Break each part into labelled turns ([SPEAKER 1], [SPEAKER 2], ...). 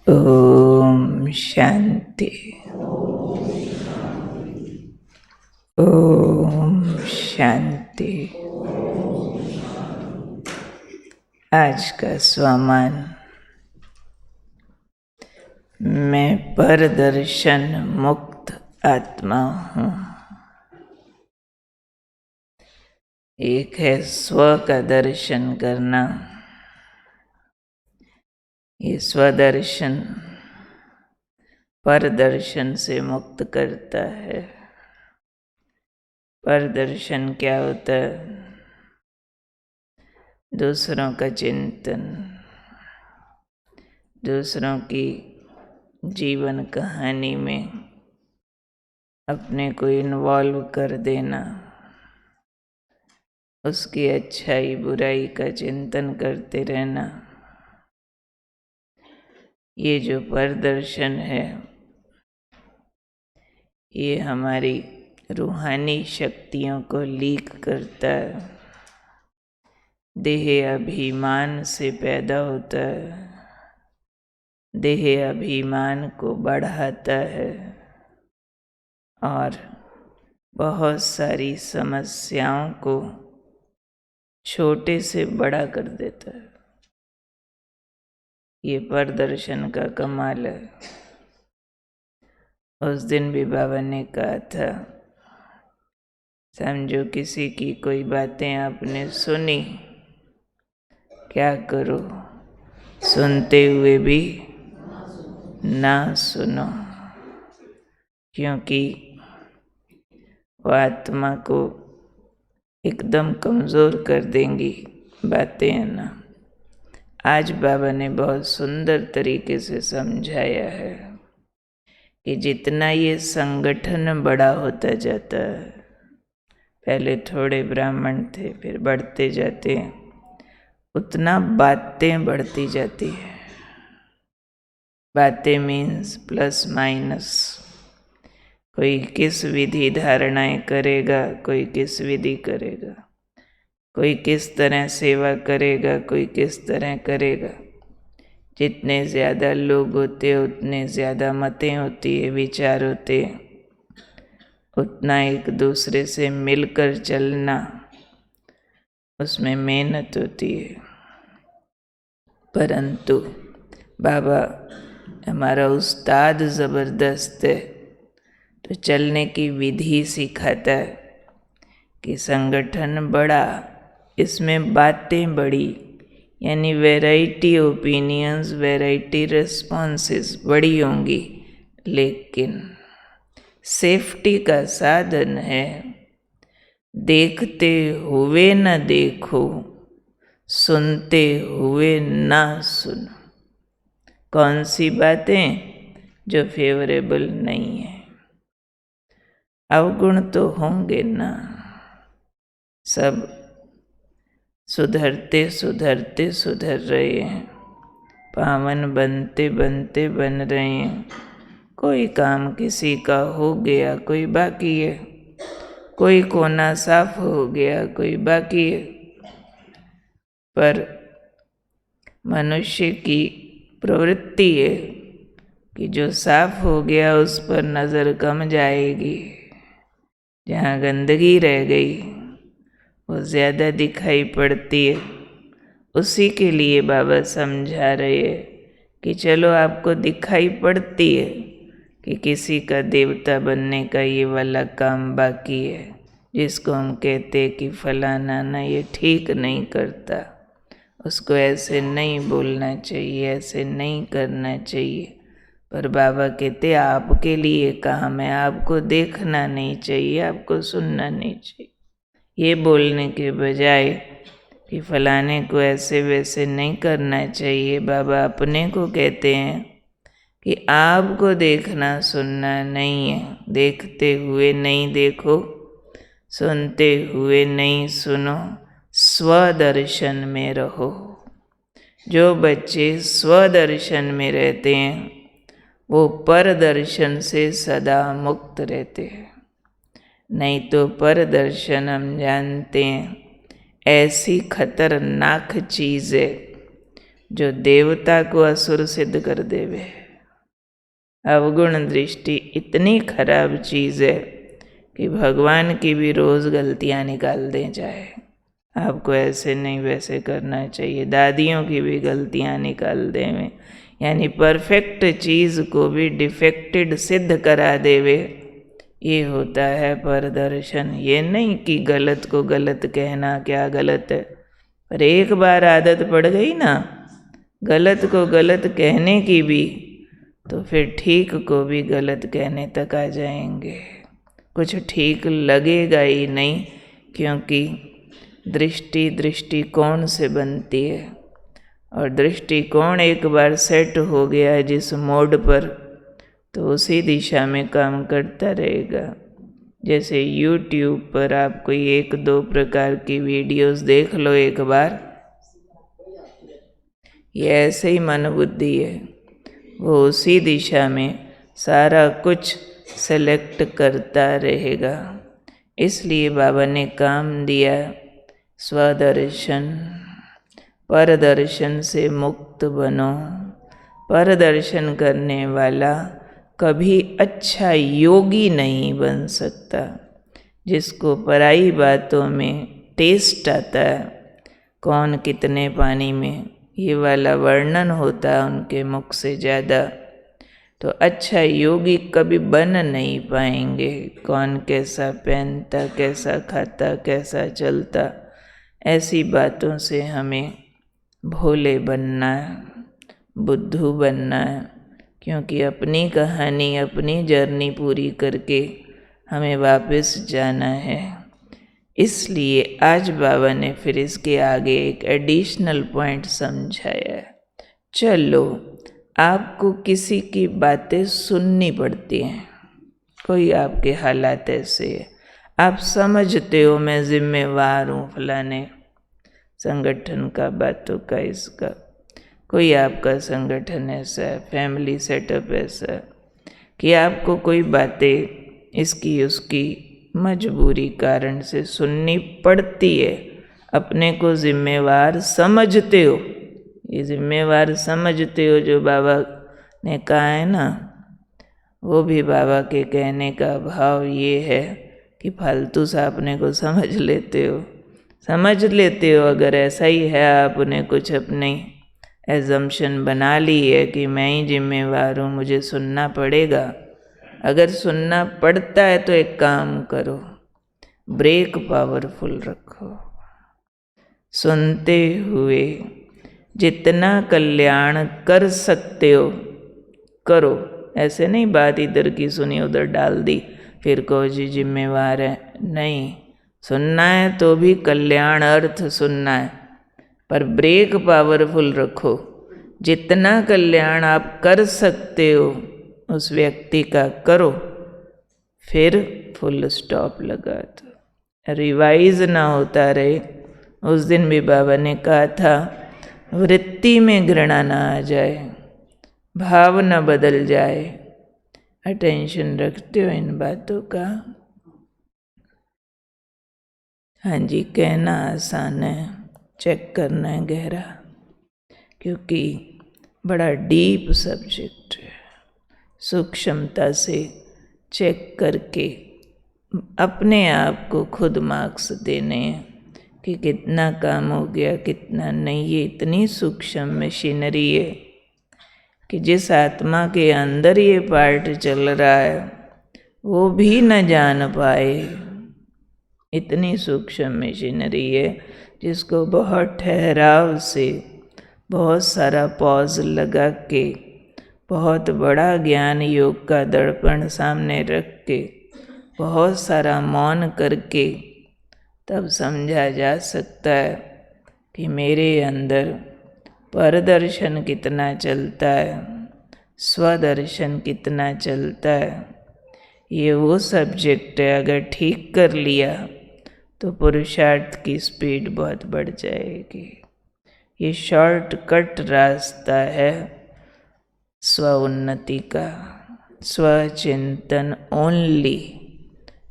[SPEAKER 1] ओम शांति। ओम शांति। आज का स्वमान। मैं परदर्शन मुक्त आत्मा हूँ। एक है स्व का दर्शन करना। ये स्वदर्शन परदर्शन से मुक्त करता है। परदर्शन क्या होता है? दूसरों का चिंतन, दूसरों की जीवन कहानी में अपने को इन्वॉल्व कर देना, उसकी अच्छाई बुराई का चिंतन करते रहना। ये जो परदर्शन है, ये हमारी रूहानी शक्तियों को लीक करता है। देह अभिमान से पैदा होता है, देह अभिमान को बढ़ाता है और बहुत सारी समस्याओं को छोटे से बड़ा कर देता है। ये परदर्शन का कमाल है। उस दिन भी बाबा ने कहा था, समझो किसी की कोई बातें आपने सुनी, क्या करो? सुनते हुए भी ना सुनो, क्योंकि वो आत्मा को एकदम कमज़ोर कर देंगी बातें, है ना। आज बाबा ने बहुत सुंदर तरीके से समझाया है कि जितना ये संगठन बड़ा होता जाता है, पहले थोड़े ब्राह्मण थे, फिर बढ़ते जाते हैं, उतना बातें बढ़ती जाती है। बातें मीन्स प्लस माइनस। कोई किस विधि धारणाएं करेगा, कोई किस विधि करेगा, कोई किस तरह सेवा करेगा, कोई किस तरह करेगा। जितने ज़्यादा लोग होते हैं उतने ज़्यादा मतें होती है, विचार होते हैं, उतना एक दूसरे से मिलकर चलना, उसमें मेहनत होती है। परंतु बाबा हमारा उस्ताद ज़बरदस्त है, तो चलने की विधि सिखाता है कि संगठन बड़ा, इसमें बातें बड़ी, यानी वैरायटी ओपिनियंस, वैरायटी रिस्पॉन्सेस बड़ी होंगी, लेकिन सेफ्टी का साधन है देखते हुए न देखो, सुनते हुए ना सुनो। कौन सी बातें? जो फेवरेबल नहीं है। अवगुण तो होंगे ना, सब सुधरते सुधरते सुधर रहे हैं, पावन बनते बनते बन रहे हैं। कोई काम किसी का हो गया, कोई बाकी है, कोई कोना साफ हो गया, कोई बाकी है। पर मनुष्य की प्रवृत्ति है कि जो साफ हो गया उस पर नज़र कम जाएगी, जहाँ गंदगी रह गई वो ज़्यादा दिखाई पड़ती है। उसी के लिए बाबा समझा रहे हैं कि चलो आपको दिखाई पड़ती है कि किसी का देवता बनने का ये वाला काम बाकी है, जिसको हम कहते हैं कि फलाना ना ये ठीक नहीं करता, उसको ऐसे नहीं बोलना चाहिए, ऐसे नहीं करना चाहिए। पर बाबा कहते आपके लिए काम है, आपको देखना नहीं चाहिए, आपको सुनना नहीं चाहिए। ये बोलने के बजाय कि फलाने को ऐसे वैसे नहीं करना चाहिए, बाबा अपने को कहते हैं कि आपको देखना सुनना नहीं है। देखते हुए नहीं देखो, सुनते हुए नहीं सुनो, स्वदर्शन में रहो। जो बच्चे स्वदर्शन में रहते हैं वो परदर्शन से सदा मुक्त रहते हैं। नहीं तो परदर्शन हम जानते हैं ऐसी खतरनाक चीज़ है जो देवता को असुर सिद्ध कर देवे। अवगुण दृष्टि इतनी खराब चीज़ है कि भगवान की भी रोज़ गलतियाँ निकाल दें चाहे। आपको ऐसे नहीं वैसे करना चाहिए, दादियों की भी गलतियाँ निकाल देवे, यानी परफेक्ट चीज़ को भी डिफेक्टेड सिद्ध करा देवे। ये होता है परदर्शन। ये नहीं कि गलत को गलत कहना क्या गलत है, पर एक बार आदत पड़ गई ना गलत को गलत कहने की भी, तो फिर ठीक को भी गलत कहने तक आ जाएंगे। कुछ ठीक लगेगा ही नहीं, क्योंकि दृष्टि दृष्टिकोण से बनती है, और दृष्टिकोण एक बार सेट हो गया है जिस मोड पर, तो उसी दिशा में काम करता रहेगा। जैसे YouTube पर आप कोई 1-2 प्रकार की वीडियोस देख लो एक बार, ये ऐसे ही मन बुद्धि है, वो उसी दिशा में सारा कुछ सेलेक्ट करता रहेगा। इसलिए बाबा ने काम दिया स्वदर्शन। परदर्शन से मुक्त बनो। परदर्शन करने वाला कभी अच्छा योगी नहीं बन सकता। जिसको पराई बातों में टेस्ट आता है, कौन कितने पानी में, ये वाला वर्णन होता है उनके मुख से ज़्यादा, तो अच्छा योगी कभी बन नहीं पाएंगे। कौन कैसा पहनता, कैसा खाता, कैसा चलता, ऐसी बातों से हमें भोले बनना है, बुद्धू बनना है, क्योंकि अपनी कहानी अपनी जर्नी पूरी करके हमें वापस जाना है। इसलिए आज बाबा ने फिर इसके आगे एक एडिशनल पॉइंट समझाया है। चलो, आपको किसी की बातें सुननी पड़ती हैं, कोई आपके हालात ऐसे है, आप समझते हो मैं जिम्मेवार हूँ फलाने संगठन का, बातों का, इसका, कोई आपका संगठन ऐसा है, फैमिली सेटअप ऐसा है कि आपको कोई बातें इसकी उसकी मजबूरी कारण से सुननी पड़ती है। अपने को जिम्मेवार समझते हो, ये जिम्मेवार समझते हो जो बाबा ने कहा है ना, वो भी बाबा के कहने का भाव ये है कि फालतू सा अपने को समझ लेते हो। अगर ऐसा ही है, आपने कुछ अपनी एजम्पशन बना ली है कि मैं ही जिम्मेवार हूँ, मुझे सुनना पड़ेगा। अगर सुनना पड़ता है तो एक काम करो, ब्रेक पावरफुल रखो। सुनते हुए जितना कल्याण कर सकते हो करो। ऐसे नहीं बात इधर की सुनी उधर डाल दी फिर कहो जी जिम्मेवार है, नहीं। सुनना है तो भी कल्याण अर्थ सुनना है, पर ब्रेक पावरफुल रखो। जितना कल्याण आप कर सकते हो उस व्यक्ति का करो, फिर फुल स्टॉप लगा दो, रिवाइज ना होता रहे। उस दिन भी बाबा ने कहा था, वृत्ति में घृणा ना आ जाए, भाव न बदल जाए। अटेंशन रखते हो इन बातों का? हाँ जी, कहना आसान है, चेक करना है गहरा, क्योंकि बड़ा डीप सब्जेक्ट है। सूक्ष्मता से चेक करके अपने आप को खुद मार्क्स देने हैं कि कितना काम हो गया कितना नहीं। ये इतनी सूक्ष्म मशीनरी है कि जिस आत्मा के अंदर ये पार्ट चल रहा है वो भी न जान पाए। इतनी सूक्ष्म मशीनरी है जिसको बहुत ठहराव से, बहुत सारा पॉज लगा के, बहुत बड़ा ज्ञान योग का दर्पण सामने रख के, बहुत सारा मौन करके तब समझा जा सकता है कि मेरे अंदर परदर्शन कितना चलता है, स्वदर्शन कितना चलता है। ये वो सब्जेक्ट है, अगर ठीक कर लिया तो पुरुषार्थ की स्पीड बहुत बढ़ जाएगी। ये शॉर्टकट रास्ता है स्व उन्नति का, स्वचिंतन ओनली,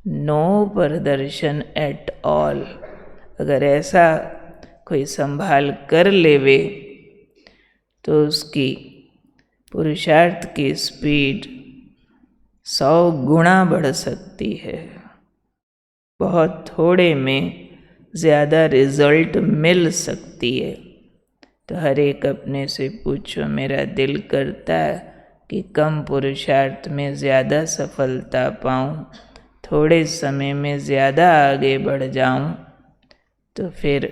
[SPEAKER 1] नो प्रदर्शन एट ऑल। अगर ऐसा कोई संभाल कर लेवे तो उसकी पुरुषार्थ की स्पीड 100 गुना बढ़ सकती है। बहुत थोड़े में ज़्यादा रिजल्ट मिल सकती है। तो हर एक अपने से पूछो, मेरा दिल करता है कि कम पुरुषार्थ में ज़्यादा सफलता पाऊँ, थोड़े समय में ज़्यादा आगे बढ़ जाऊँ। तो फिर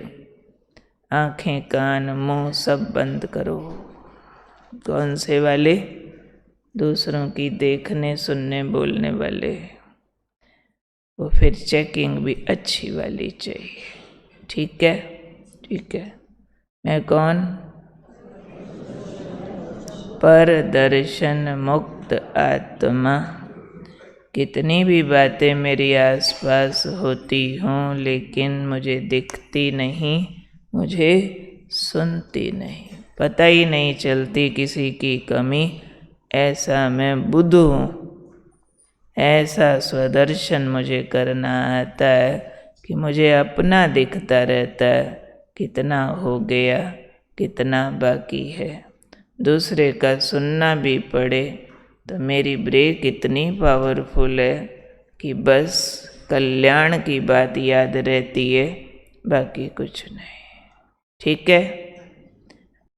[SPEAKER 1] आँखें कान मुँह सब बंद करो। कौन से वाले? दूसरों की देखने सुनने बोलने वाले। वो फिर चेकिंग भी अच्छी वाली चाहिए। ठीक है, ठीक है। मैं कौन? पर दर्शन मुक्त आत्मा। कितनी भी बातें मेरी आसपास होती हों, लेकिन मुझे दिखती नहीं, मुझे सुनती नहीं, पता ही नहीं चलती किसी की कमी। ऐसा मैं बुद्ध हूँ। ऐसा स्वदर्शन मुझे करना आता है कि मुझे अपना दिखता रहता है, कितना हो गया, कितना बाकी है। दूसरे का सुनना भी पड़े तो मेरी ब्रेक इतनी पावरफुल है कि बस कल्याण की बात याद रहती है, बाकी कुछ नहीं। ठीक है।